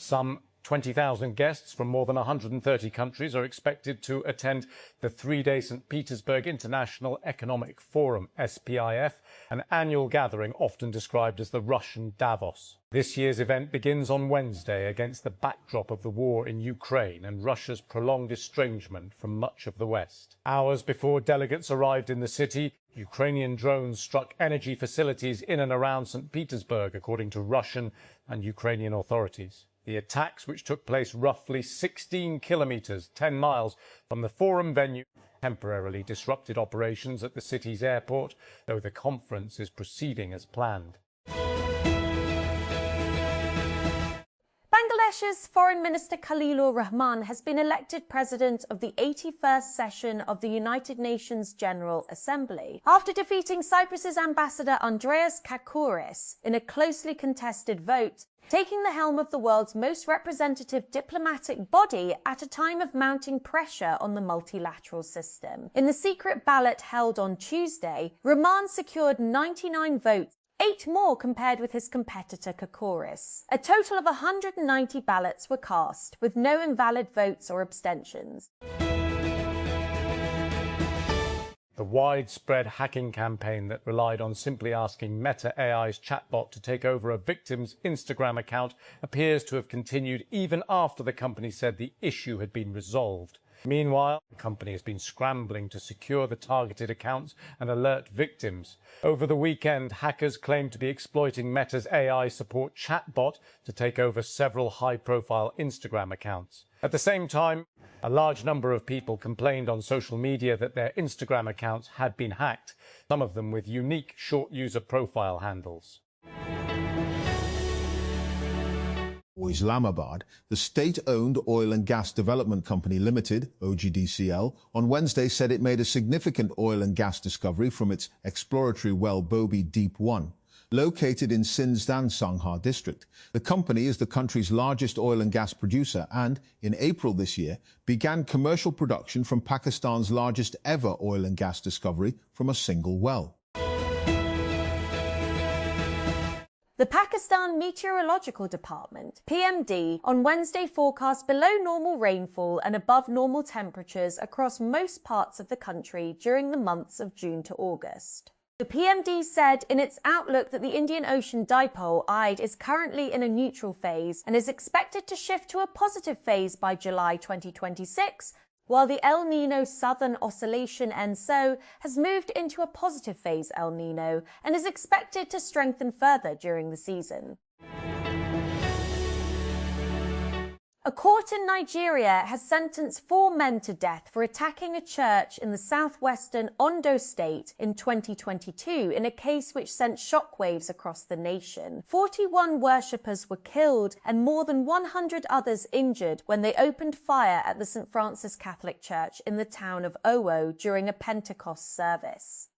Some 20,000 guests from more than 130 countries are expected to attend the three-day St. Petersburg International Economic Forum, SPIF, an annual gathering often described as the Russian Davos. This year's event begins on Wednesday against the backdrop of the war in Ukraine and Russia's prolonged estrangement from much of the West. Hours before delegates arrived in the city, Ukrainian drones struck energy facilities in and around St. Petersburg, according to Russian and Ukrainian authorities. The attacks, which took place roughly 16 kilometres, 10 miles from the forum venue, temporarily disrupted operations at the city's airport, though the conference is proceeding as planned. Bangladesh's Foreign Minister Khalilur Rahman has been elected president of the 81st session of the United Nations General Assembly after defeating Cyprus's ambassador Andreas Kakouris in a closely contested vote, taking the helm of the world's most representative diplomatic body at a time of mounting pressure on the multilateral system. In the secret ballot held on Tuesday, Rahman secured 99 votes, 8 more compared with his competitor Kakouris. A total of 190 ballots were cast, with no invalid votes or abstentions. The widespread hacking campaign that relied on simply asking Meta AI's chatbot to take over a victim's Instagram account appears to have continued even after the company said the issue had been resolved. Meanwhile, the company has been scrambling to secure the targeted accounts and alert victims. Over the weekend, hackers claimed to be exploiting Meta's AI support chatbot to take over several high-profile Instagram accounts. At the same time, a large number of people complained on social media that their Instagram accounts had been hacked, some of them with unique short user profile handles. Islamabad, the state-owned oil and gas development company limited, OGDCL, on Wednesday said it made a significant oil and gas discovery from its exploratory well Bobi Deep 1. Located in Sinzdan Sangha district, the company is the country's largest oil and gas producer and, in April this year, began commercial production from Pakistan's largest ever oil and gas discovery from a single well. The Pakistan Meteorological Department, PMD, on Wednesday forecast below normal rainfall and above normal temperatures across most parts of the country during the months of June to August. The PMD said in its outlook that the Indian Ocean dipole IDE is currently in a neutral phase and is expected to shift to a positive phase by July 2026, while the El Nino Southern Oscillation ENSO has moved into a positive phase El Nino and is expected to strengthen further during the season. A court in Nigeria has sentenced 4 men to death for attacking a church in the southwestern Ondo state in 2022 in a case which sent shockwaves across the nation. 41 worshippers were killed and more than 100 others injured when they opened fire at the St. Francis Catholic Church in the town of Owo during a Pentecost service.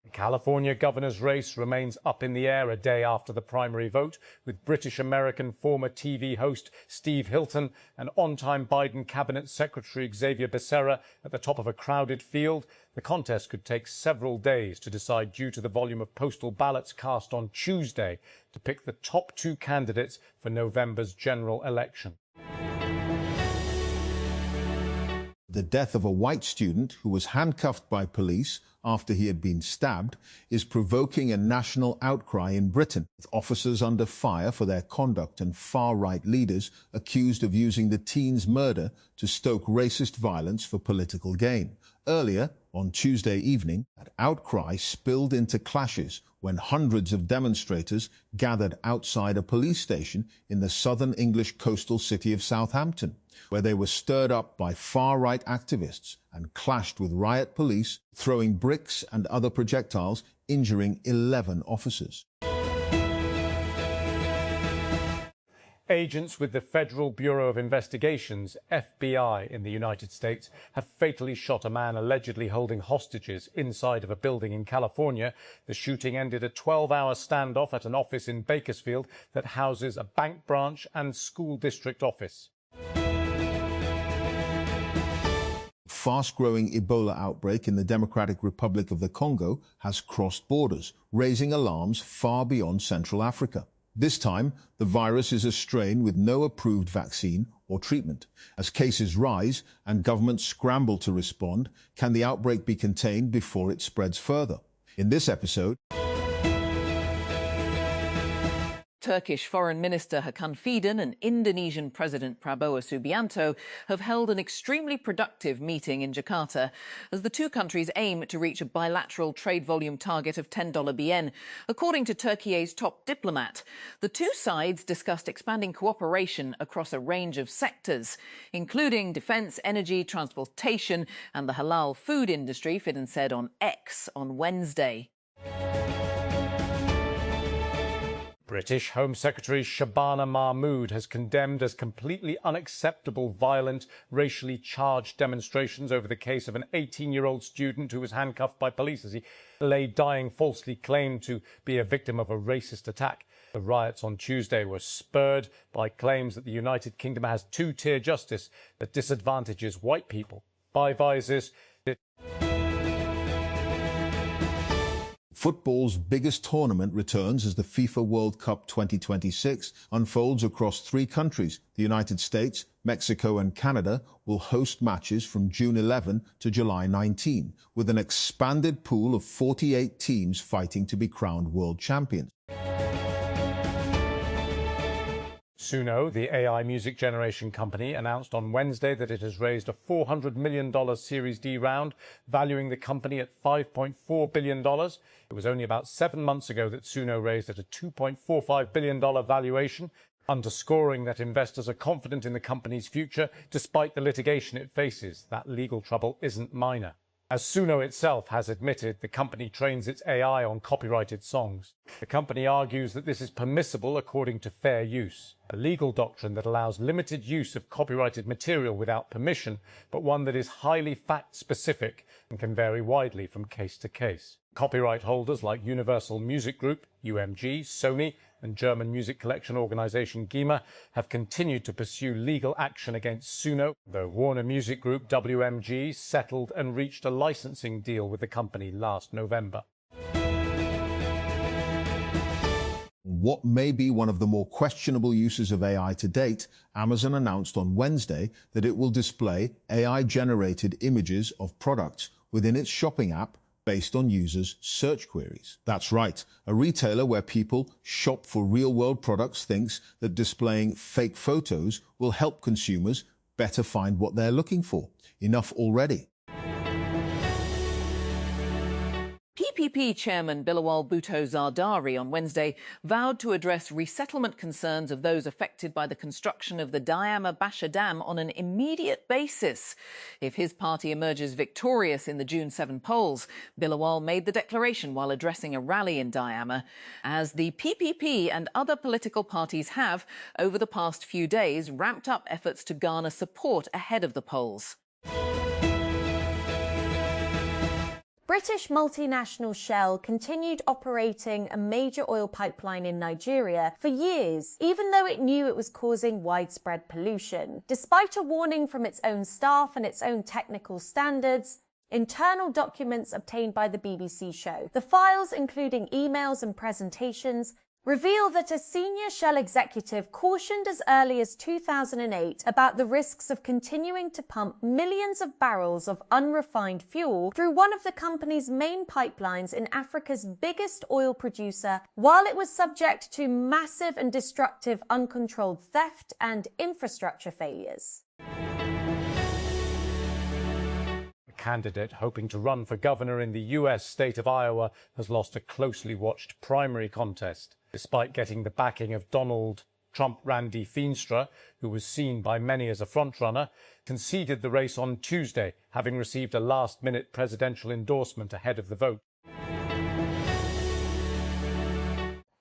The California governor's race remains up in the air a day after the primary vote, with British-American former TV host Steve Hilton and on-time Biden cabinet secretary Xavier Becerra at the top of a crowded field. The contest could take several days to decide due to the volume of postal ballots cast on Tuesday to pick the top 2 candidates for November's general election. The death of a white student who was handcuffed by police after he had been stabbed is provoking a national outcry in Britain, with officers under fire for their conduct and far-right leaders accused of using the teen's murder to stoke racist violence for political gain. Earlier, on Tuesday evening, that outcry spilled into clashes when hundreds of demonstrators gathered outside a police station in the southern English coastal city of Southampton, where they were stirred up by far-right activists and clashed with riot police, throwing bricks and other projectiles, injuring 11 officers. Agents with the Federal Bureau of Investigation's FBI in the United States have fatally shot a man allegedly holding hostages inside of a building in California. The shooting ended a 12-hour standoff at an office in Bakersfield that houses a bank branch and school district office. Fast-growing Ebola outbreak in the Democratic Republic of the Congo has crossed borders, raising alarms far beyond Central Africa. This time, the virus is a strain with no approved vaccine or treatment. As cases rise and governments scramble to respond, can the outbreak be contained before it spreads further? In this episode, Turkish Foreign Minister Hakan Fidan and Indonesian President Prabowo Subianto have held an extremely productive meeting in Jakarta as the two countries aim to reach a bilateral trade volume target of $10 BN. According to Turkey's top diplomat, the two sides discussed expanding cooperation across a range of sectors, including defence, energy, transportation and the halal food industry, Fidan said on X on Wednesday. British Home Secretary Shabana Mahmood has condemned as completely unacceptable violent, racially charged demonstrations over the case of an 18-year-old student who was handcuffed by police as he lay dying, falsely claimed to be a victim of a racist attack. The riots on Tuesday were spurred by claims that the United Kingdom has two-tier justice that disadvantages white people. By visors, football's biggest tournament returns as the FIFA World Cup 2026 unfolds across three countries. The United States, Mexico and Canada will host matches from June 11 to July 19, with an expanded pool of 48 teams fighting to be crowned world champions. Suno, the AI music generation company, announced on Wednesday that it has raised a $400 million Series D round, valuing the company at $5.4 billion. It was only about 7 months ago that Suno raised at a $2.45 billion valuation, underscoring that investors are confident in the company's future despite the litigation it faces. That legal trouble isn't minor. As Suno itself has admitted, the company trains its AI on copyrighted songs. The company argues that this is permissible according to fair use, a legal doctrine that allows limited use of copyrighted material without permission, but one that is highly fact-specific and can vary widely from case to case. Copyright holders like Universal Music Group, UMG, Sony, and German music collection organisation GEMA have continued to pursue legal action against Suno, though Warner Music Group, WMG, settled and reached a licensing deal with the company last November. What may be one of the more questionable uses of AI to date, Amazon announced on Wednesday that it will display AI-generated images of products within its shopping app based on users' search queries. That's right, a retailer where people shop for real-world products thinks that displaying fake photos will help consumers better find what they're looking for. Enough already. PPP Chairman Bilawal Bhutto Zardari on Wednesday vowed to address resettlement concerns of those affected by the construction of the Diama Basha Dam on an immediate basis. If his party emerges victorious in the June 7 polls, Bilawal made the declaration while addressing a rally in Diama, as the PPP and other political parties have, over the past few days, ramped up efforts to garner support ahead of the polls. British multinational Shell continued operating a major oil pipeline in Nigeria for years, even though it knew it was causing widespread pollution. Despite a warning from its own staff and its own technical standards, internal documents obtained by the BBC show, the files, including emails and presentations, reveal that a senior Shell executive cautioned as early as 2008 about the risks of continuing to pump millions of barrels of unrefined fuel through one of the company's main pipelines in Africa's biggest oil producer, while it was subject to massive and destructive uncontrolled theft and infrastructure failures. Candidate hoping to run for governor in the US state of Iowa has lost a closely watched primary contest. Despite getting the backing of Donald Trump Randy Feenstra, who was seen by many as a frontrunner, conceded the race on Tuesday, having received a last-minute presidential endorsement ahead of the vote.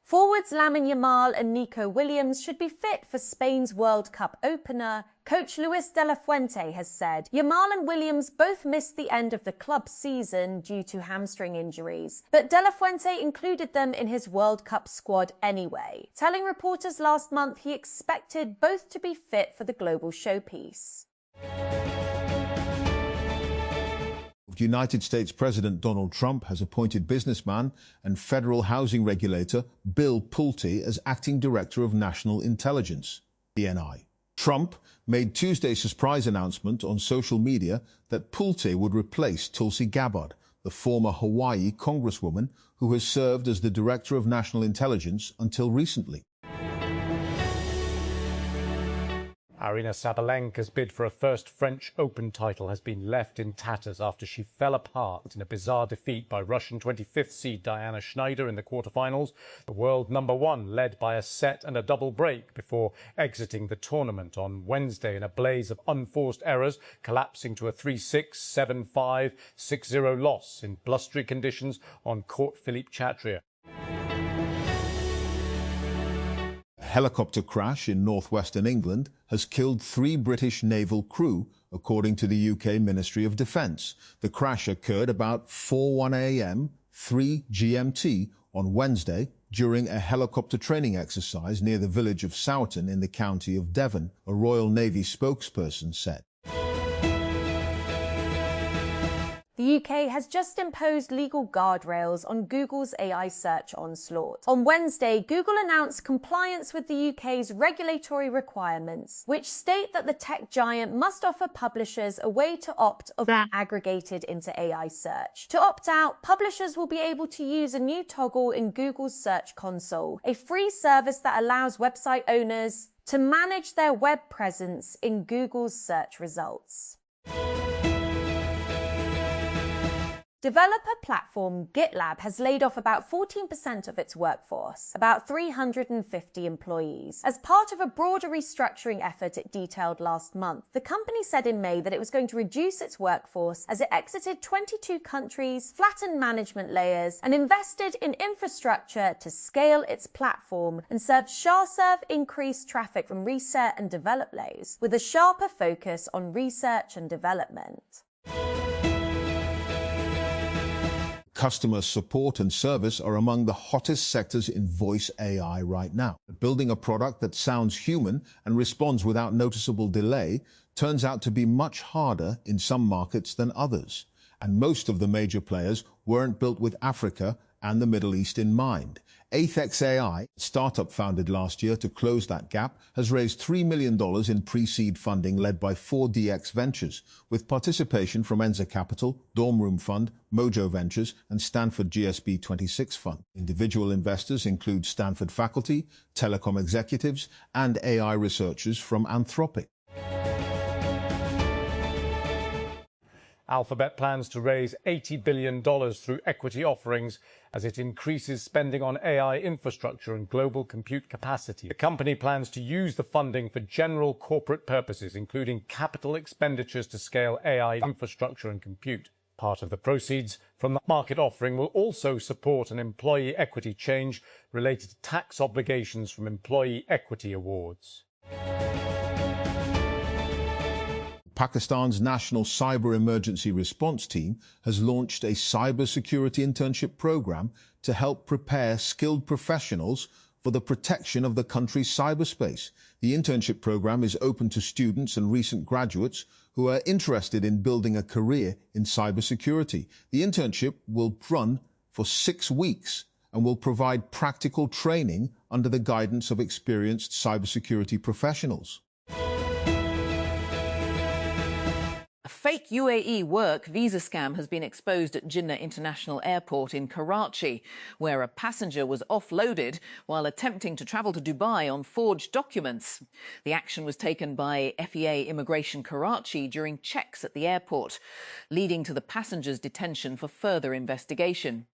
Forwards Lamine Yamal and Nico Williams should be fit for Spain's World Cup opener. Coach Luis de la Fuente has said Yamal and Williams both missed the end of the club season due to hamstring injuries, but de la Fuente included them in his World Cup squad anyway, telling reporters last month he expected both to be fit for the global showpiece. United States President Donald Trump has appointed businessman and federal housing regulator Bill Pulte as acting director of National Intelligence, DNI. Trump made Tuesday's surprise announcement on social media that Pulte would replace Tulsi Gabbard, the former Hawaii congresswoman who has served as the director of national intelligence until recently. Aryna Sabalenka's bid for a first French Open title has been left in tatters after she fell apart in a bizarre defeat by Russian 25th seed Diana Schneider in the quarterfinals. The world number one led by a set and a double break before exiting the tournament on Wednesday in a blaze of unforced errors, collapsing to a 3-6, 7-5, 6-0 loss in blustery conditions on court Philippe Chatrier. A helicopter crash in northwestern England has killed 3 British naval crew, according to the UK Ministry of Defence. The crash occurred about 4:01 a.m., 3 GMT on Wednesday during a helicopter training exercise near the village of Sowerton in the county of Devon, a Royal Navy spokesperson said. The UK has just imposed legal guardrails on Google's AI search onslaught. On Wednesday, Google announced compliance with the UK's regulatory requirements, which state that the tech giant must offer publishers a way to opt of aggregated into AI search. To opt out, publishers will be able to use a new toggle in Google's Search Console, a free service that allows website owners to manage their web presence in Google's search results. Developer platform GitLab has laid off about 14% of its workforce, about 350 employees, as part of a broader restructuring effort it detailed last month. The company said in May that it was going to reduce its workforce as it exited 22 countries, flattened management layers, and invested in infrastructure to scale its platform and serve increased traffic from research and develop layers, with a sharper focus on research and development. Customer support and service are among the hottest sectors in voice AI right now. Building a product that sounds human and responds without noticeable delay turns out to be much harder in some markets than others. And most of the major players weren't built with Africa and the Middle East in mind. Athex AI, a startup founded last year to close that gap, has raised $3 million in pre-seed funding led by 4DX Ventures, with participation from Enza Capital, Dorm Room Fund, Mojo Ventures, and Stanford GSB 26 Fund. Individual investors include Stanford faculty, telecom executives, and AI researchers from Anthropic. Alphabet plans to raise $80 billion through equity offerings as it increases spending on AI infrastructure and global compute capacity. The company plans to use the funding for general corporate purposes, including capital expenditures to scale AI infrastructure and compute. Part of the proceeds from the market offering will also support an employee equity change related to tax obligations from employee equity awards. Pakistan's National Cyber Emergency Response Team has launched a cybersecurity internship program to help prepare skilled professionals for the protection of the country's cyberspace. The internship program is open to students and recent graduates who are interested in building a career in cybersecurity. The internship will run for 6 weeks and will provide practical training under the guidance of experienced cybersecurity professionals. A fake UAE work visa scam has been exposed at Jinnah International Airport in Karachi, where a passenger was offloaded while attempting to travel to Dubai on forged documents. The action was taken by FEA Immigration Karachi during checks at the airport, leading to the passenger's detention for further investigation.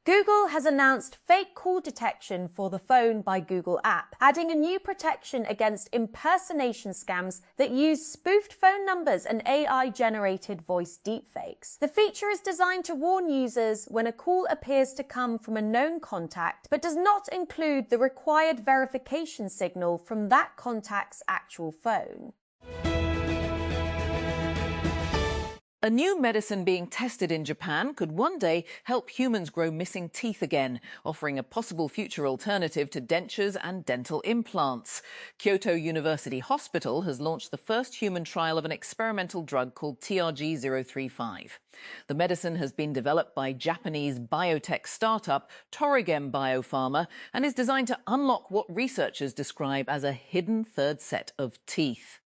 Google has announced fake call detection for the phone by Google app, adding a new protection against impersonation scams that use spoofed phone numbers and AI-generated voice deepfakes. The feature is designed to warn users when a call appears to come from a known contact, but does not include the required verification signal from that contact's actual phone. A A new medicine being tested in Japan could one day help humans grow missing teeth again, offering a possible future alternative to dentures and dental implants. Kyoto University Hospital has launched the first human trial of an experimental drug called TRG-035. The medicine has been developed by Japanese biotech startup Torigem Biopharma and is designed to unlock what researchers describe as a hidden third set of teeth.